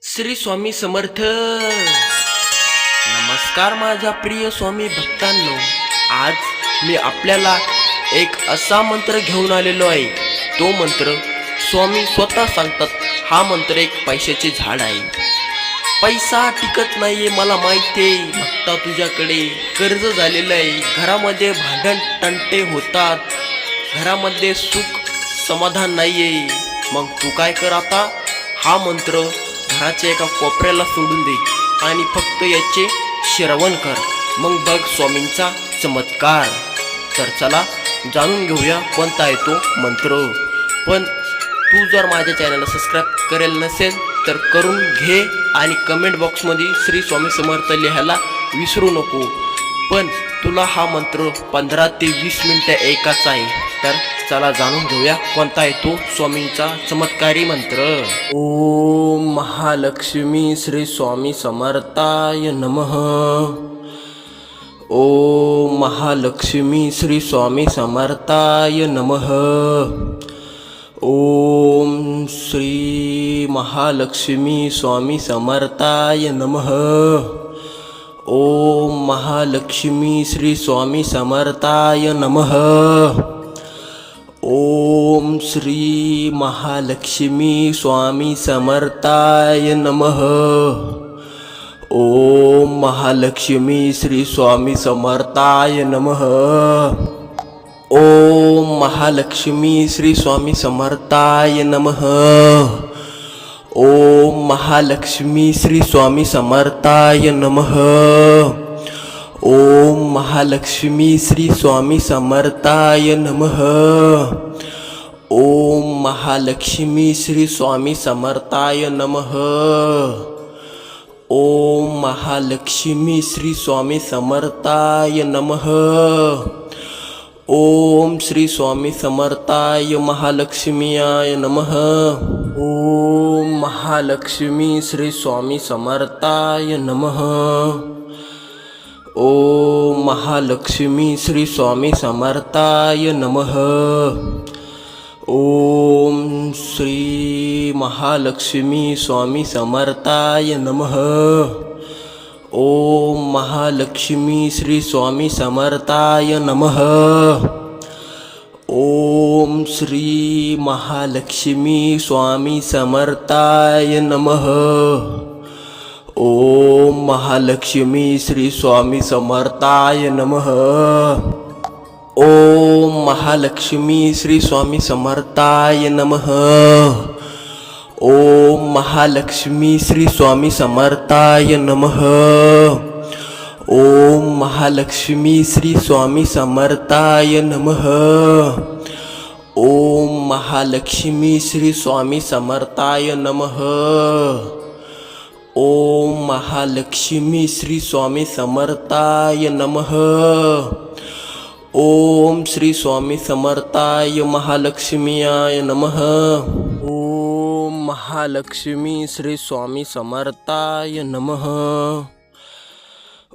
श्री स्वामी समर्थ। नमस्कार माझ्या प्रिय स्वामी भक्तांनो, आज मी आपल्याला एक असा मंत्र घेऊन आलेलो आहे। तो मंत्र स्वामी स्वतः सांगतात। हा मंत्र एक पैशाचे झाड आहे। पैसा टिकत नाहीये मला माहिती आहे भक्ता, तुझ्याकडे कर्ज झालेलं आहे, घरामध्ये भांडण तंटे होतात, घरामध्ये सुख समाधान नाहीये। मग तू काय कर, आता हा मंत्र घराच्या एका कोपऱ्याला सोडून दे आणि फक्त याचे श्रवण कर, मग बघ स्वामींचा चमत्कार। तर चला जाणून घेऊया कोणता आहे तो मंत्र। पण तू जर माझ्या चॅनलला सबस्क्राईब करेल नसेल तर करून घे आणि कमेंट बॉक्समध्ये श्री स्वामी समर्थ लिहायला विसरू नको। पण तुला हा मंत्र 15 ते 20 मिनिटं ऐकायचा आहे। तर चला जाणून घेऊया कोणता आहे तो स्वामींचा चमत्कारी मंत्र। ओम महालक्ष्मी श्री स्वामी समर्थाय नमः। ओम महालक्ष्मी श्री स्वामी समर्थाय नमः। ओम श्री महालक्ष्मी स्वामी समर्थाय नमः। ओम महालक्ष्मी श्री स्वामी समर्थाय नमः। ओम श्री महालक्ष्मी स्वामी समर्थाय नमः। ओम महालक्ष्मी श्री स्वामी समर्थाय नमः। ओम महालक्ष्मी श्री स्वामी समर्थाय नमः। ओम महालक्ष्मी श्री स्वामी समर्थाय नमः। ओम महालक्ष्मी श्री स्वामी समर्थाय नमः। ओम महालक्ष्मी श्री स्वामी समर्थाय नमः। ओम महालक्ष्मी श्री स्वामी समर्थाय नमः। ओम श्री स्वामी समर्थाय महालक्ष्मीयाय नमः। ओम महालक्ष्मी श्री स्वामी समर्थाय नमः। ओम महालक्ष्मी श्री स्वामी समर्थाय नमः। ओम श्री महालक्ष्मी स्वामी समर्थाय नमः। ओम महालक्ष्मी श्री स्वामी समर्थाय नमः। ओम श्री महालक्ष्मी स्वामी समर्थाय नमः। ओम महालक्ष्मी श्री स्वामी समर्थाय नमः। ओम महालक्ष्मी श्री स्वामी समर्थाय नमः। ओम महालक्ष्मी श्री स्वामी समर्थाय नमः। ओम महालक्ष्मी श्री स्वामी समर्थाय नमः। ओम महालक्ष्मी श्री स्वामी समर्थाय नमः। ओम महालक्ष्मी श्री स्वामी समर्थाय नमः। ओम श्री स्वामी समर्थाय महालक्ष्मीयाय नमः। ओम महालक्ष्मी श्री स्वामी समर्थाय नमः।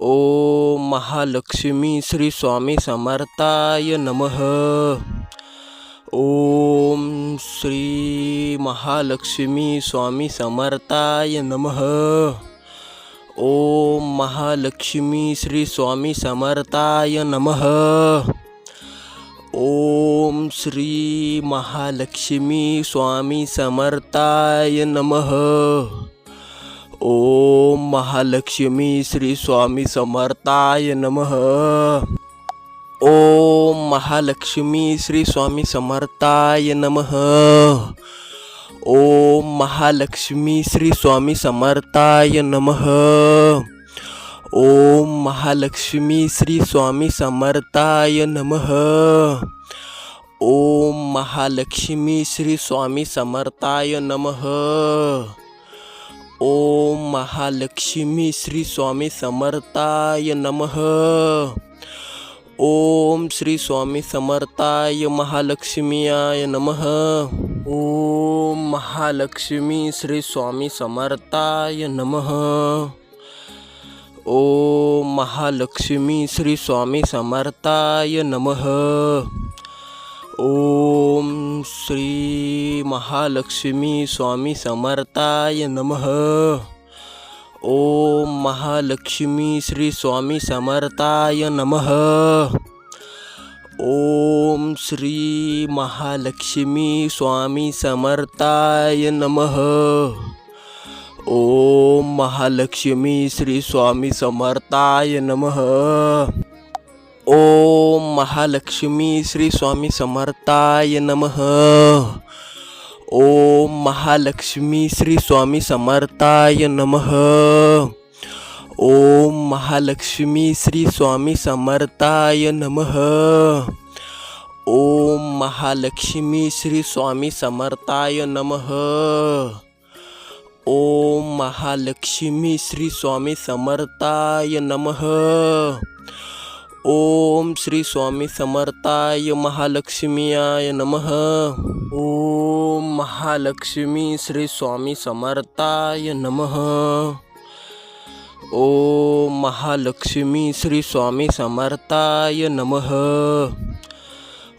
ओम महालक्ष्मी श्री स्वामी समर्थाय नमः। ओम श्री महालक्ष्मी स्वामी समर्थाय नमः। ओम महालक्ष्मी श्री स्वामी समर्थाय नमः। ओम श्री महालक्ष्मी स्वामी समर्थाय नमः। ओम महालक्ष्मी श्री स्वामी समर्थाय नमः। ओम महालक्ष्मी श्री स्वामी समर्थाय नमः। ओम महालक्ष्मी श्री स्वामी समर्थाय नमः। ओम महालक्ष्मी श्री स्वामी समर्थाय नमः। ओम महालक्ष्मी श्री स्वामी समर्थाय नमः। ओम महालक्ष्मी श्री स्वामी समर्थाय नमः। ओम श्री स्वामी समर्थाय महालक्ष्मीयाय नमः। ओम महालक्ष्मी श्री स्वामी समर्थाय नमः। ओम महालक्ष्मी श्री स्वामी समर्थाय नमः। ओम श्री महालक्ष्मी स्वामी समर्थाय नमः. ओम महालक्ष्मी श्री स्वामी समर्थाय नमः. ओम श्री महालक्ष्मी स्वामी समर्थाय नमः. ओम महालक्ष्मी श्री स्वामी समर्थाय नमः. ओम महालक्ष्मी श्री स्वामी समर्थाय नमः. ओम महालक्ष्मी श्री स्वामी समर्थाय नमः. ओम महालक्ष्मी श्री स्वामी समर्थाय नमः. ओम महालक्ष्मी श्री स्वामी समर्थाय नमः. ओम महालक्ष्मी श्री स्वामी समर्थाय नमः. ओम श्री स्वामी समर्थाय महालक्ष्मीयाय नमः. ओम महालक्ष्मी श्री स्वामी समर्थाय नमः. ओम महालक्ष्मी श्री स्वामी समर्थाय नमः.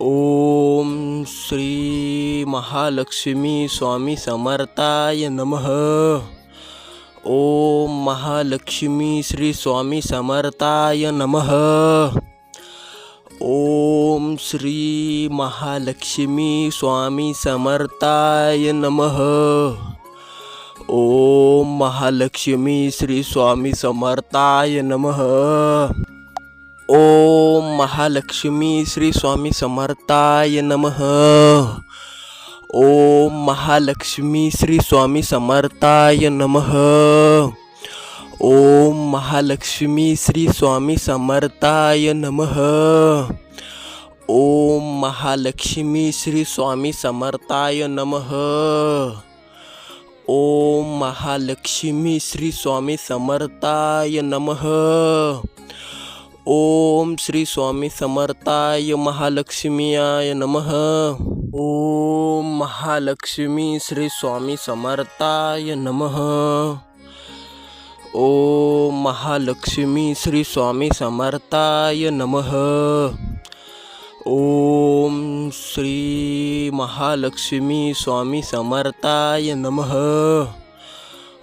ओम श्री महालक्ष्मी स्वामी समर्थाय नमः. ओम महालक्ष्मी श्री स्वामी समर्थाय नमः. ओम श्री महालक्ष्मी स्वामी समर्थाय नमः. ओम महालक्ष्मी श्री स्वामी समर्थाय नमः. ओम महालक्ष्मी श्री स्वामी समर्थाय नमः. ओम महालक्ष्मी श्री स्वामी समर्थाय नमः. ओम महालक्ष्मी श्री स्वामी समर्थाय नमः. ओम महालक्ष्मी श्री स्वामी समर्थाय नमः. ओम महालक्ष्मी श्री स्वामी समर्थाय नमः. ओम श्री स्वामी समर्थाय महालक्ष्मीयाय नमः. ओम महालक्ष्मी श्री स्वामी समर्थाय नमः. ओम महालक्ष्मी श्री स्वामी समर्थाय नमः. ओम श्री महालक्ष्मी स्वामी समर्थाय नमः.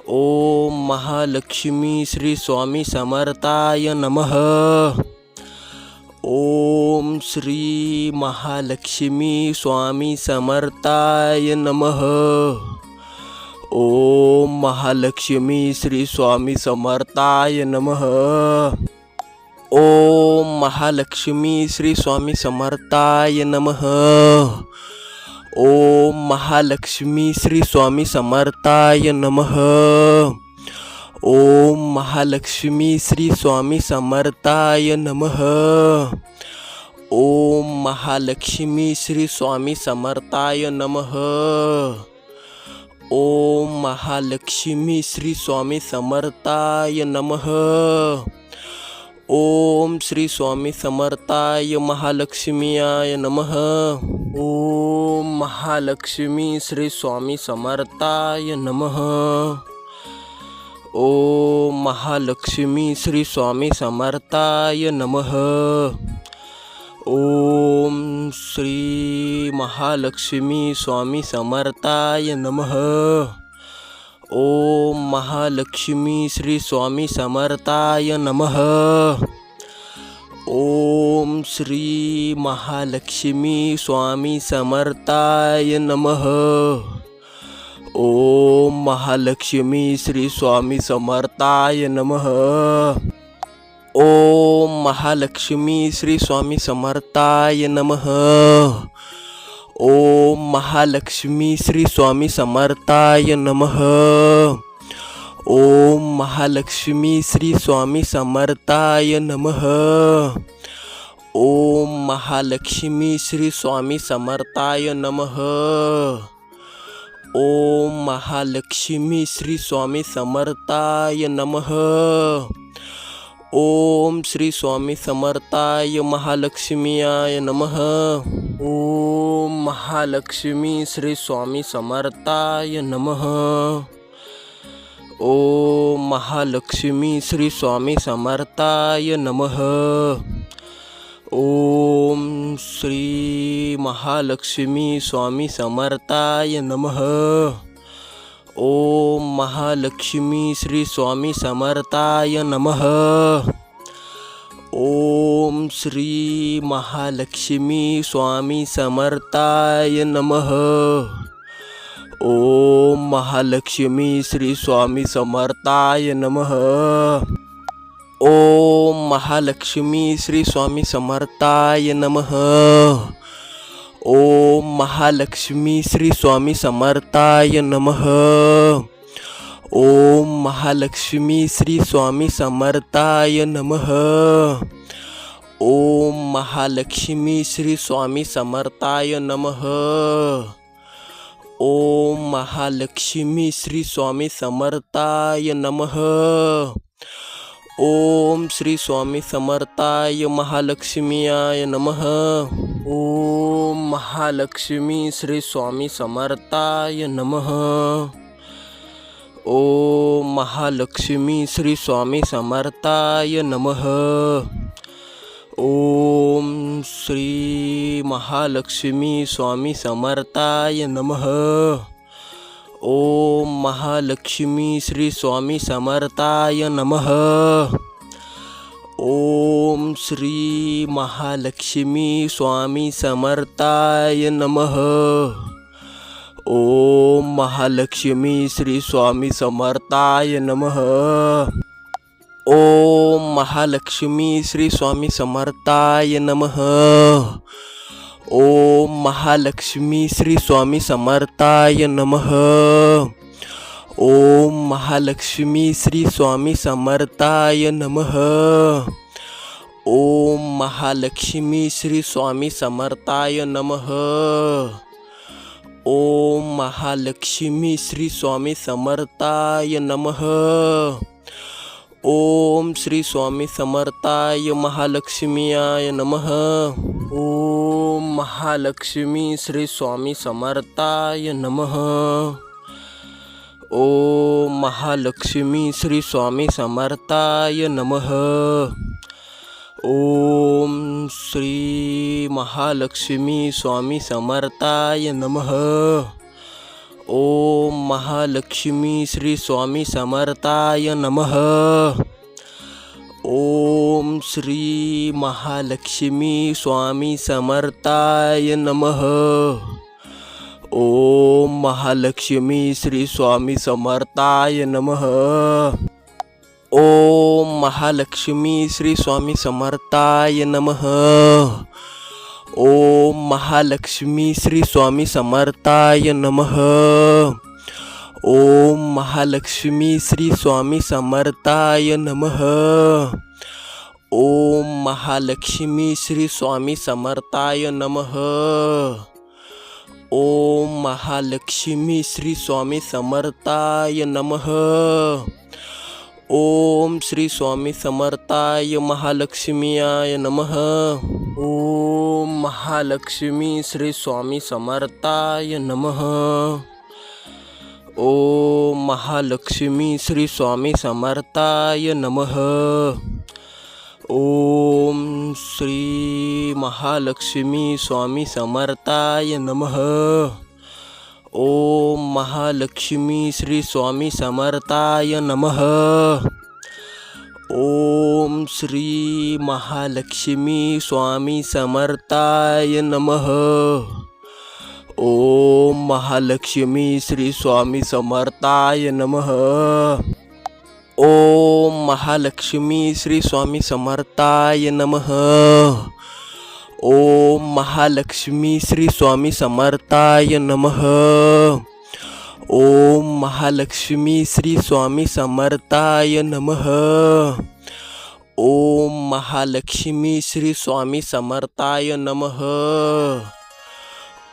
ओम महालक्ष्मी श्री स्वामी समर्थाय नमः. ओम श्री महालक्ष्मी स्वामी समर्थाय नमः. ओम महालक्ष्मी श्री स्वामी समर्थाय नमः. ओम महालक्ष्मी श्री स्वामी समर्थाय नमः. ओम महालक्ष्मी श्री स्वामी समर्थाय नमः. ओम महालक्ष्मी श्री स्वामी समर्थाय नमः. ओम महालक्ष्मी श्री स्वामी समर्थाय नमः. ओम महालक्ष्मी श्री स्वामी समर्थाय नमः. ओम श्री स्वामी समर्थाय महालक्ष्मीयाय नमः. ओम महालक्ष्मी श्री स्वामी समर्थाय नमः. ओम महालक्ष्मी श्री स्वामी समर्थाय नमः. ओम श्री महालक्ष्मी स्वामी समर्थाय नमः. ओम महालक्ष्मी श्री स्वामी समर्थाय नमः. ओम श्री महालक्ष्मी स्वामी समर्थाय नमः. ओम महालक्ष्मी श्री स्वामी समर्थाय नमः. ओम महालक्ष्मी श्री स्वामी समर्थाय नमः. ओम महालक्ष्मी श्री स्वामी समर्थाय नमः. ओम महालक्ष्मी श्री स्वामी समर्थाय नमः. ओम महालक्ष्मी श्री स्वामी समर्थाय नमः. ओम महालक्ष्मी श्री स्वामी समर्थाय नमः. ओम श्री स्वामी समर्थाय महालक्ष्मीयाय नमः. ओम महालक्ष्मी श्री स्वामी समर्थाय नमः. ओम महालक्ष्मी श्री स्वामी समर्थाय नमः. ओम श्री महालक्ष्मी स्वामी समर्थाय नमः. ओम महालक्ष्मी श्री स्वामी समर्थाय नमः. ओम श्री महालक्ष्मी स्वामी समर्थाय नमः. ओम महालक्ष्मी श्री स्वामी समर्थाय नमः. ओम महालक्ष्मी श्री स्वामी समर्थाय नमः. ओम महालक्ष्मी श्री स्वामी समर्थाय नमः. ओम महालक्ष्मी श्री स्वामी समर्थाय नमः. ओम महालक्ष्मी श्री स्वामी समर्थाय नमः. ओम महालक्ष्मी श्री स्वामी समर्थाय नमः. ओम श्री स्वामी समर्थाय महालक्ष्मीयाय नमः. ओम महालक्ष्मी श्री स्वामी समर्थाय नमः. ओम महालक्ष्मी श्री स्वामी समर्थाय नमः. ओम श्री महालक्ष्मी स्वामी समर्थाय नमः. ओम महालक्ष्मी श्री स्वामी समर्थाय नमः. ओम श्री महालक्ष्मी स्वामी समर्थाय नमः. ओम महालक्ष्मी श्री स्वामी समर्थाय नमः. ओम महालक्ष्मी श्री स्वामी समर्थाय नमः. ओम महालक्ष्मी श्री स्वामी समर्थाय नमः. ओम महालक्ष्मी श्री स्वामी समर्थाय नमः. ओम महालक्ष्मी श्री स्वामी समर्थाय नमः. ओम महालक्ष्मी श्री स्वामी समर्थाय नमः. ओम श्री स्वामी समर्थाय महालक्ष्मीयाय नमः. ओम महालक्ष्मी श्री स्वामी समर्थाय नमः. ओम महालक्ष्मी श्री स्वामी समर्थाय नमः. ओम श्री महालक्ष्मी स्वामी समर्थाय नमः. ओम महालक्ष्मी श्री स्वामी समर्थाय नमः. ओम श्री महालक्ष्मी स्वामी समर्थाय नमः. ओम महालक्ष्मी श्री स्वामी समर्थाय नमः. ओम महालक्ष्मी श्री स्वामी समर्थाय नमः. ओम महालक्ष्मी श्री स्वामी समर्थाय नमः. ओम महालक्ष्मी श्री स्वामी समर्थाय नमः. ओम महालक्ष्मी श्री स्वामी समर्थाय नमः. ओम महालक्ष्मी श्री स्वामी समर्थाय नमः. ओम श्री स्वामी समर्थाय महालक्ष्मीयाय नमः. ओम महालक्ष्मी श्री स्वामी समर्थाय नमः. ओम महालक्ष्मी श्री स्वामी समर्थाय नमः. ओम श्री महालक्ष्मी स्वामी समर्थाय नमः. ओम महालक्ष्मी श्री स्वामी समर्थाय नमः. ओम श्री महालक्ष्मी स्वामी समर्थाय नमः. ओम महालक्ष्मी श्री स्वामी समर्थाय नमः. ओम महालक्ष्मी श्री स्वामी समर्थाय नमः. ओम महालक्ष्मी श्री स्वामी समर्थाय नमः. ओम महालक्ष्मी श्री स्वामी समर्थाय नमः. ओम महालक्ष्मी श्री स्वामी समर्थाय नमः.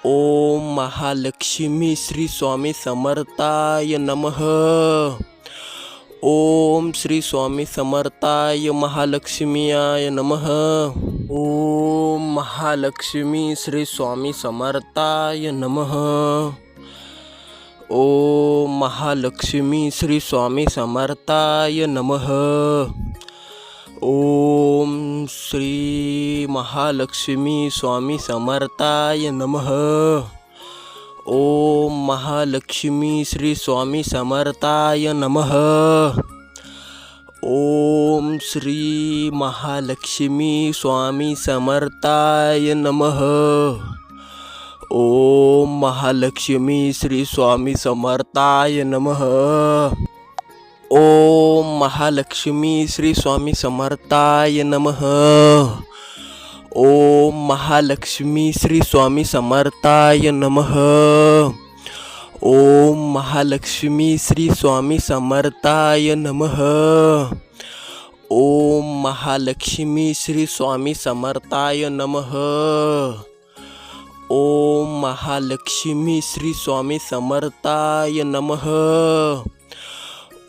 ओम महालक्ष्मी श्री स्वामी समर्थाय नमः. ओम श्री स्वामी समर्थाय महालक्ष्मीयाय नमः. ओम महालक्ष्मी श्री स्वामी समर्थाय नमः. ओम महालक्ष्मी श्री स्वामी समर्थाय नमः. ओम श्री महालक्ष्मी स्वामी समर्थाय नमः. ओम महालक्ष्मी श्री स्वामी समर्थाय नमः. ओम श्री महालक्ष्मी स्वामी समर्थाय नमः. ओम महालक्ष्मी श्री स्वामी समर्थाय नमः. ओम महालक्ष्मी श्री स्वामी समर्थाय नमः. ओम महालक्ष्मी श्री स्वामी समर्थाय नमः. ओम महालक्ष्मी श्री स्वामी समर्थाय नमः. ओम महालक्ष्मी श्री स्वामी समर्थाय नमः. ओम महालक्ष्मी श्री स्वामी समर्थाय नमः.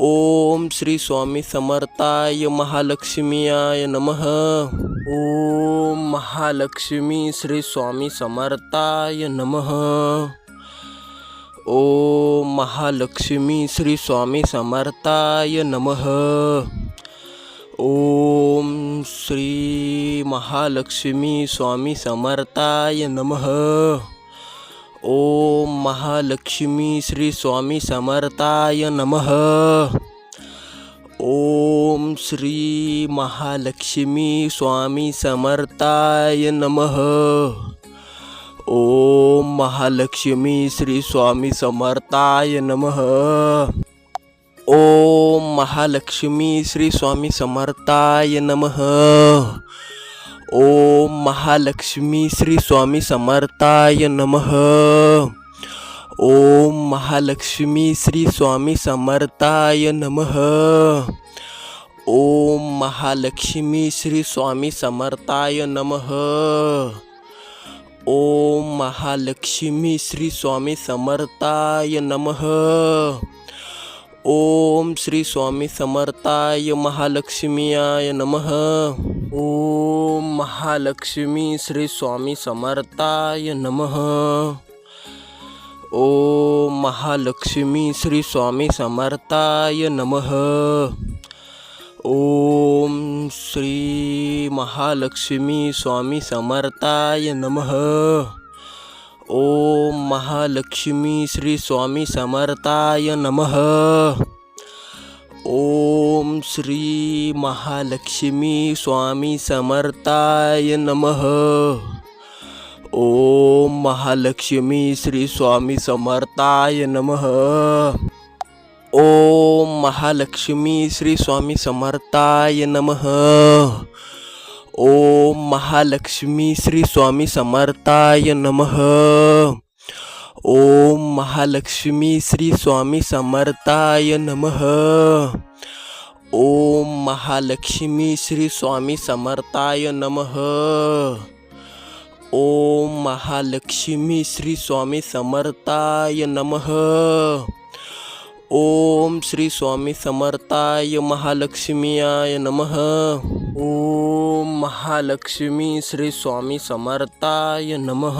ओम श्री स्वामी समर्थाय महालक्ष्मीयाय नमः. ओम महालक्ष्मी श्री स्वामी समर्थाय नमः. ओम महालक्ष्मी श्री स्वामी समर्थाय नमः. ओम श्री महालक्ष्मी स्वामी समर्थाय नमः. ओम महालक्ष्मी श्री स्वामी समर्थाय नमः. ओम श्री महालक्ष्मी स्वामी समर्थाय नमः. ओम महालक्ष्मी श्री स्वामी समर्थाय नमः. ओम महालक्ष्मी श्री स्वामी समर्थाय नमः. ओम महालक्ष्मी श्री स्वामी समर्थाय नमः. ओम महालक्ष्मी श्री स्वामी समर्थाय नमः. ओम महालक्ष्मी श्री स्वामी समर्थाय नमः. ओम महालक्ष्मी श्री स्वामी समर्थाय नमः. ओम श्री स्वामी समर्थाय महालक्ष्मीयाय नमः. ओम महालक्ष्मी श्री स्वामी समर्थाय नमः. ओम महालक्ष्मी श्री स्वामी समर्थाय नमः. ओम श्री महालक्ष्मी स्वामी समर्थाय नमः. ओम महालक्ष्मी श्री स्वामी समर्थाय नमः. ओम श्री महालक्ष्मी स्वामी समर्थाय नमः. ओम महालक्ष्मी श्री स्वामी समर्थाय नमः. ओम महालक्ष्मी श्री स्वामी समर्थाय नमः. ओम महालक्ष्मी श्री स्वामी समर्थाय नमः. ओम महालक्ष्मी श्री स्वामी समर्थाय नमः. ओम महालक्ष्मी श्री स्वामी समर्थाय नमः. ओम महालक्ष्मी श्री स्वामी समर्थाय नमः. ओम श्री स्वामी समर्थाय महालक्ष्मीयाय नमः. ओम महालक्ष्मी श्री स्वामी समर्थाय नमः.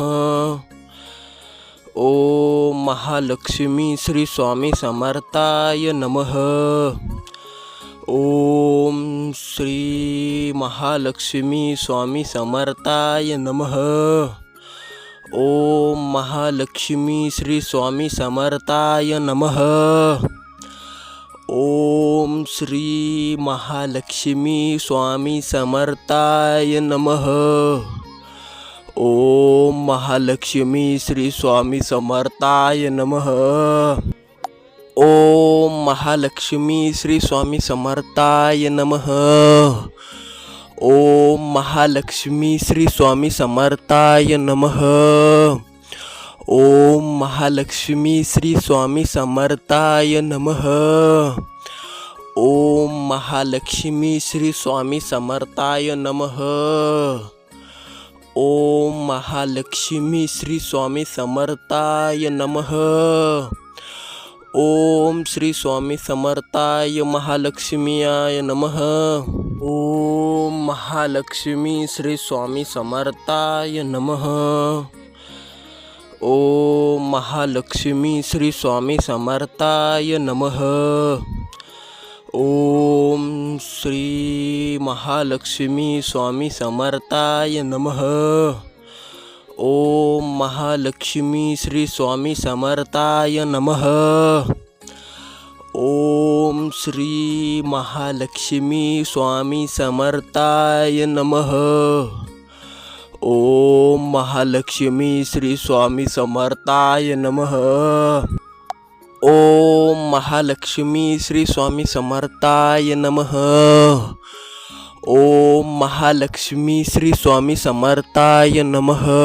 ओम महालक्ष्मी श्री स्वामी समर्थाय नमः. ओम श्री महालक्ष्मी स्वामी समर्थाय नमः. ओम महालक्ष्मी श्री स्वामी समर्थाय नमः. ओम श्री महालक्ष्मी स्वामी समर्थाय नमः. ओम महालक्ष्मी श्री स्वामी समर्थाय नमः. ओम महालक्ष्मी श्री स्वामी समर्थाय नमः. ओम महालक्ष्मी श्री स्वामी समर्थाय नमः. ओम महालक्ष्मी श्री स्वामी समर्थाय नमः. ओम महालक्ष्मी श्री स्वामी समर्थाय नमः. ओम महालक्ष्मी श्री स्वामी समर्थाय नमः. ओम श्री स्वामी समर्थाय महालक्ष्मीयाय नमः. ओम महालक्ष्मी श्री स्वामी समर्थाय नमः. ओम महालक्ष्मी श्री स्वामी समर्थाय नमः. ओम श्री महालक्ष्मी स्वामी समर्थाय नमः. ओम महालक्ष्मी श्री स्वामी समर्थाय नमः. ओम श्री महालक्ष्मी स्वामी समर्थाय नमः. ओम महालक्ष्मी श्री स्वामी समर्थाय नमः. ओम महालक्ष्मी श्री स्वामी समर्थाय नमः. ओम महालक्ष्मी श्री स्वामी समर्थाय नमः.